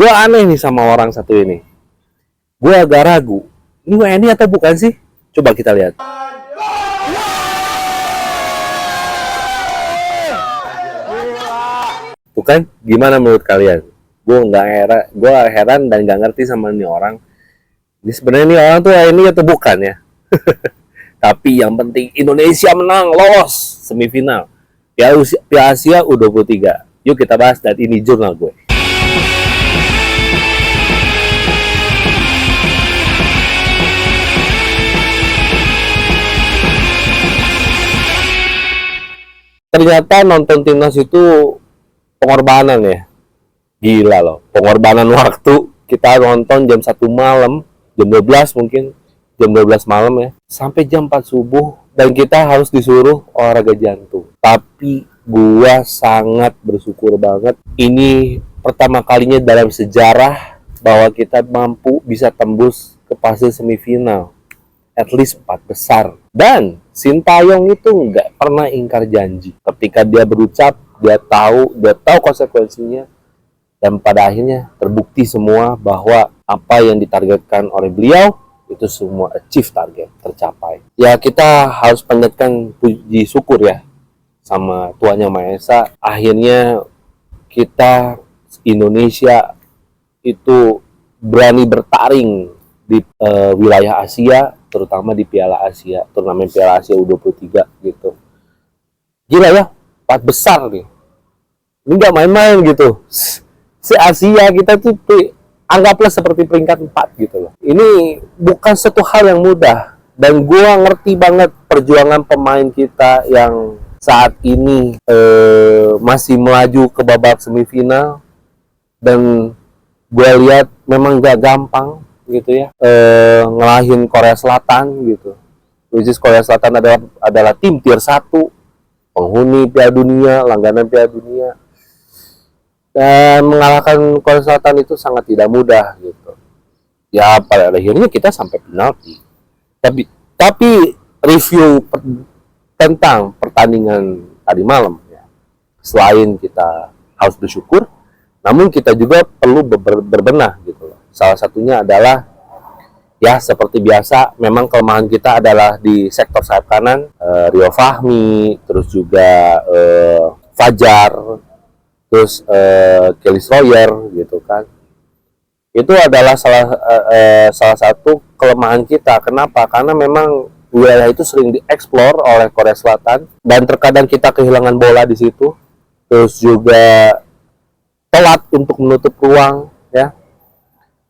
Gue aneh nih sama orang satu ini. Gue agak ragu. Ini WNI atau bukan sih? Coba kita lihat. Bukan? Gimana menurut kalian? Gue heran dan nggak ngerti sama ini orang. Ini sebenarnya ini orang tuh WNI atau bukan ya? Tapi yang penting Indonesia menang, lolos semifinal Piala Asia U23. Yuk kita bahas, dan ini jurnal gue. Ternyata nonton timnas itu pengorbanan ya. Gila loh, pengorbanan waktu. Kita nonton jam 1 malam, jam 12 mungkin, jam 12 malam ya, sampai jam 4 subuh, dan kita harus disuruh olahraga jantung. Tapi gua sangat bersyukur banget, ini pertama kalinya dalam sejarah bahwa kita mampu bisa tembus ke fase semifinal, at least 4 besar. Dan Sintayong itu nggak pernah ingkar janji. Ketika dia berucap, dia tahu konsekuensinya, dan pada akhirnya terbukti semua bahwa apa yang ditargetkan oleh beliau itu semua achieve, target tercapai. Ya kita harus panjatkan puji syukur ya sama Tuhan Yang Maha Esa. Akhirnya kita Indonesia itu berani bertaring di wilayah Asia, terutama di Piala Asia, turnamen Piala Asia U23 gitu. Gila ya, 4 besar nih. Ini nggak main-main gitu. Si Asia kita tuh anggaplah seperti peringkat 4 gitu loh. Ini bukan satu hal yang mudah, dan gua ngerti banget perjuangan pemain kita yang saat ini masih melaju ke babak semifinal, dan gue lihat memang gak gampang gitu ya, ngalahin Korea Selatan gitu. Which is Korea Selatan adalah tim tier 1, penghuni Piala Dunia, langganan Piala Dunia. Dan mengalahkan Korea Selatan itu sangat tidak mudah gitu. Ya pada akhirnya kita sampai penalti. Tapi review tentang pertandingan tadi malam ya, selain kita harus bersyukur, namun kita juga perlu berbenah gitu loh. Salah satunya adalah ya seperti biasa, memang kelemahan kita adalah di sektor sayap kanan, Rio Fahmi, terus juga Fajar, terus Kelly Sawyer gitu kan. Itu adalah salah satu kelemahan kita. Kenapa? Karena memang wilayah itu sering dieksplor oleh Korea Selatan, dan terkadang kita kehilangan bola di situ. Terus juga telat untuk menutup ruang ya.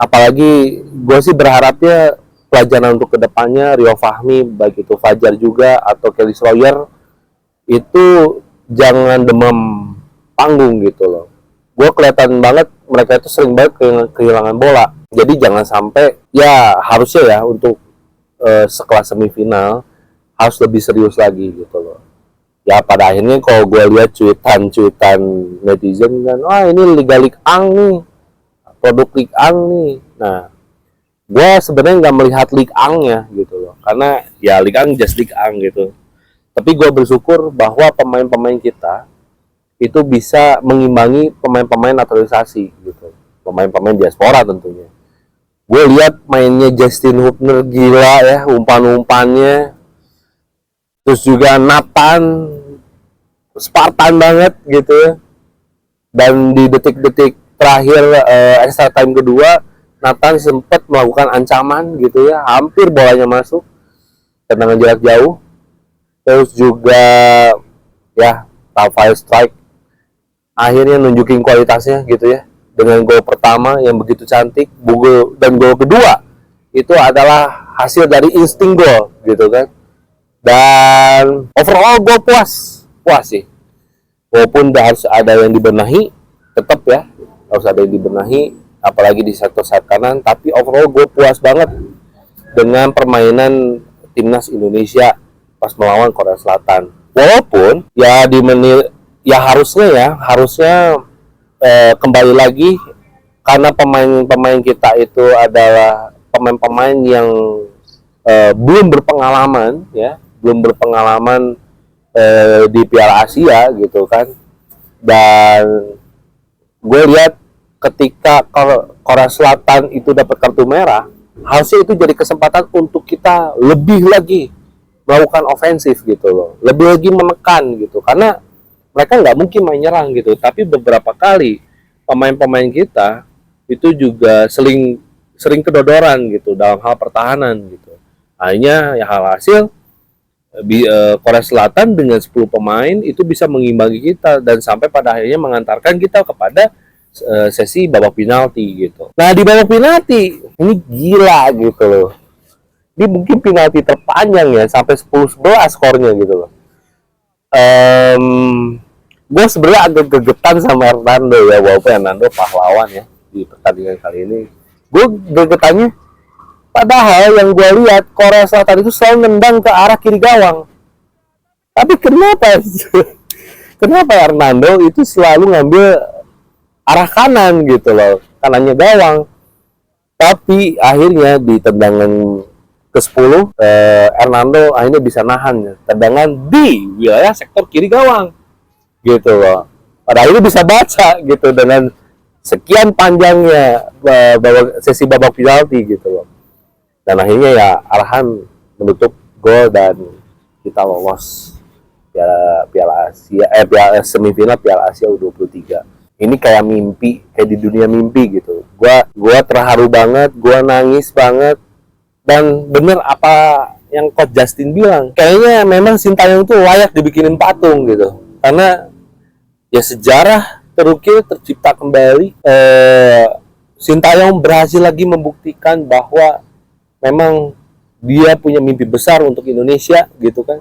Apalagi gue sih berharapnya pelajaran untuk kedepannya, Rio Fahmi, baik itu Fajar juga atau Kelly Sawyer, itu jangan demam panggung gitu loh. Gue kelihatan banget mereka itu sering banget kehilangan bola. Jadi jangan sampai, ya harusnya ya untuk sekelas semifinal harus lebih serius lagi gitu loh. Ya pada akhirnya kalau gue lihat cuitan netizen kan, wah ini Liga Lik Ang nih, produk Lik Ang nih. Nah, gue sebenarnya nggak melihat Lik Angnya gitu loh, karena ya Lik Ang just Lik Ang gitu. Tapi gue bersyukur bahwa pemain-pemain kita itu bisa mengimbangi pemain-pemain naturalisasi gitu, pemain-pemain diaspora tentunya. Gue lihat mainnya Justin Hubner gila ya, umpan-umpannya. Terus juga Nathan Spartan banget gitu ya. Dan di detik-detik terakhir extra time kedua, Nathan sempat melakukan ancaman gitu ya, hampir bolanya masuk, tendangan jarak jauh. Terus juga ya Rafael Strike akhirnya nunjukin kualitasnya gitu ya, dengan gol pertama yang begitu cantik, dan gol kedua itu adalah hasil dari insting gol gitu kan. Dan overall gue puas sih, walaupun harus ada yang dibenahi, tetap ya harus ada yang dibenahi, apalagi di sektor sayap kanan. Tapi overall gue puas banget dengan permainan timnas Indonesia pas melawan Korea Selatan. Walaupun ya di menit ya harusnya kembali lagi, karena pemain-pemain kita itu adalah pemain-pemain yang belum berpengalaman di Piala Asia gitu kan. Dan gue lihat ketika Korea Selatan itu dapat kartu merah, harusnya itu jadi kesempatan untuk kita lebih lagi melakukan ofensif gitu loh, lebih lagi menekan gitu, karena mereka nggak mungkin main nyerang gitu. Tapi beberapa kali pemain-pemain kita itu juga sering kedodoran gitu dalam hal pertahanan gitu. Akhirnya ya hasil Korea Selatan dengan 10 pemain itu bisa mengimbangi kita dan sampai pada akhirnya mengantarkan kita kepada sesi babak penalti gitu. Nah di babak penalti ini gila gitu loh. Ini mungkin penalti terpanjang ya, sampai 10-11 skornya gitu loh. Gue sebenarnya agak gegetan sama Hernando ya, walaupun Hernando pahlawan ya di pertandingan kali ini. Gue gegetannya, padahal yang gue lihat Korea Selatan itu selalu nendang ke arah kiri gawang. Tapi kenapa Hernando itu selalu ngambil arah kanan gitu loh, kanannya gawang. Tapi akhirnya di tendangan ke-10 Hernando akhirnya bisa nahan tendangan di wilayah sektor kiri gawang gitu loh. Pada akhirnya bisa baca gitu dengan sekian panjangnya sesi babak penalti gitu loh. Dan akhirnya ya Arhan menutup gol dan kita lolos Piala Asia semifinal Piala Asia U23. Ini kayak mimpi, kayak di dunia mimpi gitu. Gua terharu banget, gua nangis banget. Dan bener apa yang Coach Justin bilang, kayaknya memang Sintayong tuh layak dibikinin patung gitu. Karena ya sejarah terukir tercipta kembali. Sintayong berhasil lagi membuktikan bahwa memang dia punya mimpi besar untuk Indonesia gitu kan,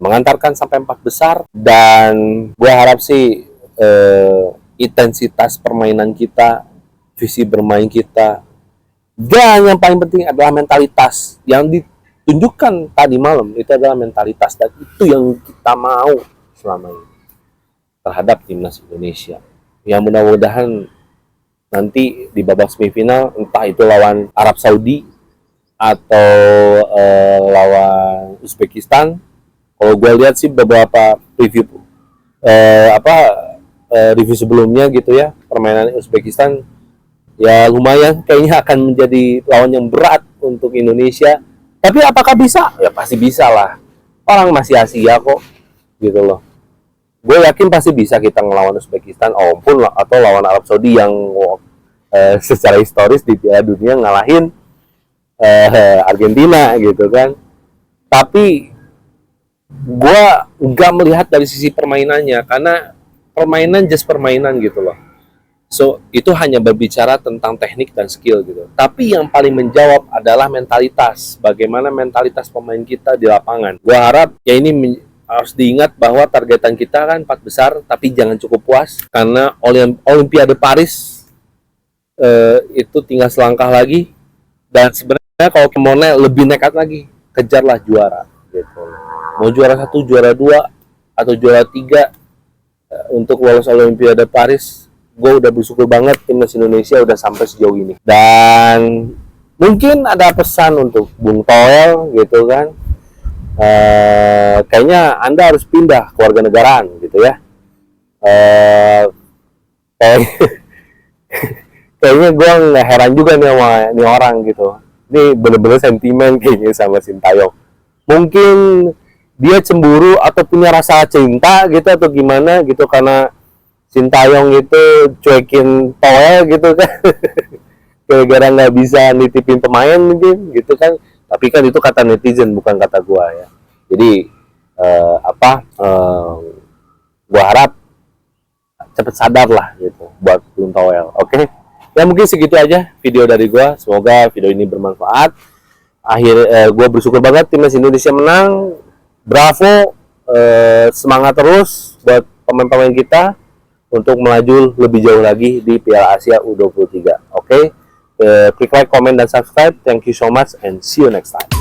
mengantarkan sampai 4 besar. Dan gue harap sih intensitas permainan kita, visi bermain kita, dan yang paling penting adalah mentalitas yang ditunjukkan tadi malam. Itu adalah mentalitas, dan itu yang kita mau selama ini terhadap timnas Indonesia. Yang mudah-mudahan nanti di babak semifinal, entah itu lawan Arab Saudi atau lawan Uzbekistan. Kalau gue lihat sih beberapa review review sebelumnya gitu ya, permainan Uzbekistan ya lumayan, kayaknya akan menjadi lawan yang berat untuk Indonesia. Tapi apakah bisa? Ya pasti bisa lah. Orang masih Asia kok gitu loh. Gue yakin pasti bisa kita ngelawan Uzbekistan atau lawan Arab Saudi yang secara historis di Piala Dunia ngalahin Argentina gitu kan. Tapi gue nggak melihat dari sisi permainannya, karena permainan just permainan gitu loh. So itu hanya berbicara tentang teknik dan skill gitu. Tapi yang paling menjawab adalah mentalitas. Bagaimana mentalitas pemain kita di lapangan. Gue harap ya ini harus diingat bahwa targetan kita kan 4 besar, tapi jangan cukup puas karena Olimpiade Paris itu tinggal selangkah lagi. Dan sebenarnya kalau mau lebih nekat lagi, kejarlah juara gitu. Mau juara 1, juara 2 atau juara 3 untuk lolos Olimpiade Paris, gue udah bersyukur banget timnas Indonesia udah sampai sejauh ini. Dan mungkin ada pesan untuk Bung Toel gitu kan. Kayaknya Anda harus pindah ke warga negaraan gitu ya. Kayaknya gue nggak heran juga nih sama nih orang gitu. Ini bener-bener sentimen kayaknya sama Sintayong. Mungkin dia cemburu atau punya rasa cinta gitu atau gimana gitu, karena Sintayong itu cuekin Toel gitu kan. Gara-gara nggak bisa nitipin pemain mungkin gitu kan. Tapi kan itu kata netizen, bukan kata gua ya. Jadi gua harap cepet sadar lah gitu buat Bung Toel. Oke. Ya mungkin segitu aja video dari gua. Semoga video ini bermanfaat. Gua bersyukur banget timnas Indonesia menang. Bravo, semangat terus buat pemain-pemain kita untuk melaju lebih jauh lagi di Piala Asia U23. Oke. Klik like, comment, dan subscribe. Thank you so much and see you next time.